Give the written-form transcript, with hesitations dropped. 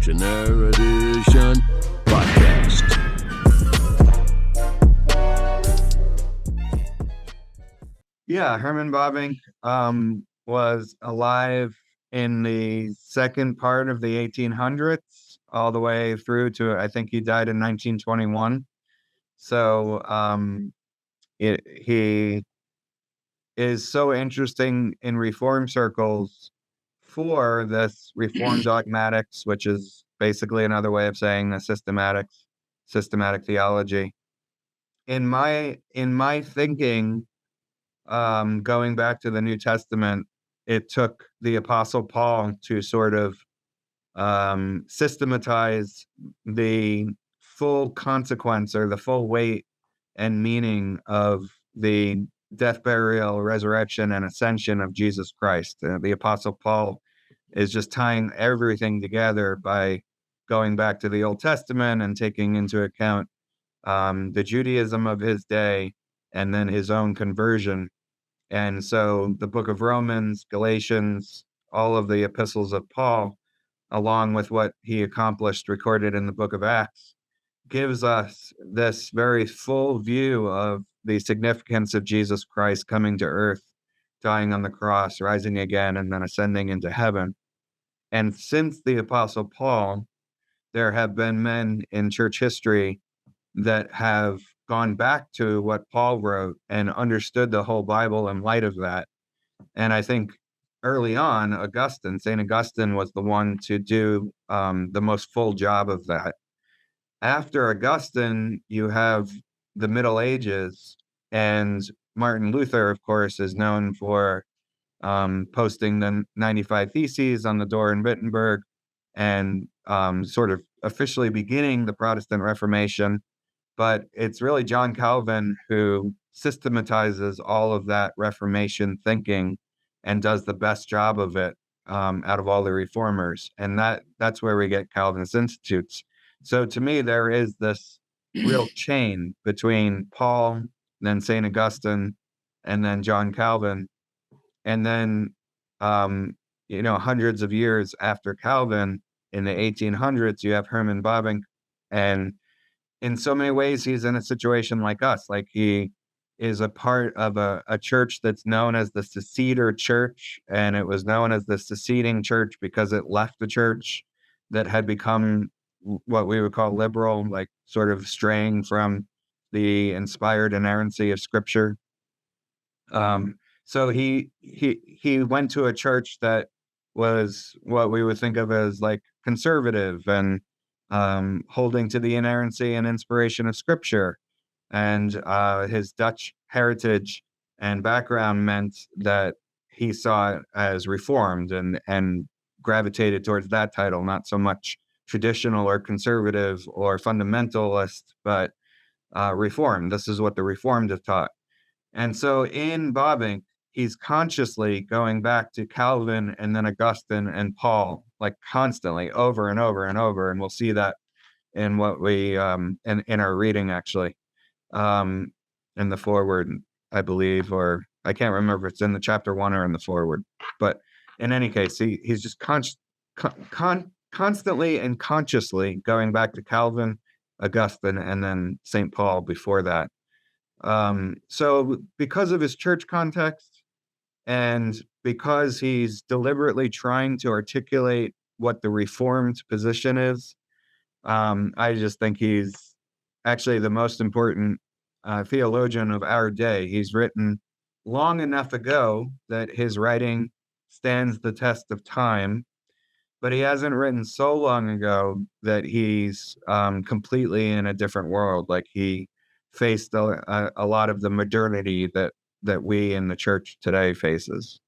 Revolutionary Edition podcast. Yeah, Herman Bavinck was alive in the second part of the 1800s, all the way through to, I think he died in 1921. So he is so interesting in reform circles for this reform dogmatics, which is basically another way of saying the systematic theology. In my thinking, going back to the New Testament, it took the Apostle Paul to sort of systematize the full consequence or the full weight and meaning of the death, burial, resurrection, and ascension of Jesus Christ. The Apostle Paul is just tying everything together by going back to the Old Testament and taking into account the Judaism of his day and then his own conversion. And so the book of Romans, Galatians, all of the epistles of Paul, along with what he accomplished recorded in the book of Acts, gives us this very full view of the significance of Jesus Christ coming to earth, dying on the cross, rising again, and then ascending into heaven. And since the Apostle Paul, there have been men in church history that have gone back to what Paul wrote and understood the whole Bible in light of that. And I think early on, St. Augustine was the one to do the most full job of that. After Augustine, you have the Middle Ages, and Martin Luther, of course, is known for posting the 95 Theses on the door in Wittenberg and sort of officially beginning the Protestant Reformation. But it's really John Calvin who systematizes all of that Reformation thinking and does the best job of it out of all the reformers. And that's where we get Calvinist Institutes. So to me, there is this real chain between Paul, then St. Augustine, and then John Calvin. And then, hundreds of years after Calvin, in the 1800s, you have Herman Bavinck. And in so many ways, he's in a situation like us. Like, he is a part of a church that's known as the Seceder Church, and it was known as the seceding church because it left the church that had become what we would call liberal, like sort of straying from the inspired inerrancy of Scripture. So he went to a church that was what we would think of as like conservative and holding to the inerrancy and inspiration of Scripture. And his Dutch heritage and background meant that he saw it as reformed and gravitated towards that title, not so much traditional or conservative or fundamentalist, but reformed. This is what the Reformed have taught. And so in Bavinck, he's consciously going back to Calvin and then Augustine and Paul, like constantly over and over and over. And we'll see that in what we in our reading, actually, in the foreword, I believe, or I can't remember if it's in the chapter 1 or in the foreword. But in any case, he's just constantly and consciously going back to Calvin, Augustine, and then St. Paul before that. So because of his church context and because he's deliberately trying to articulate what the Reformed position is, I just think he's actually the most important theologian of our day. He's written long enough ago that his writing stands the test of time, but he hasn't written so long ago that he's completely in a different world. Like, he faced a lot of the modernity that we in the church today faces.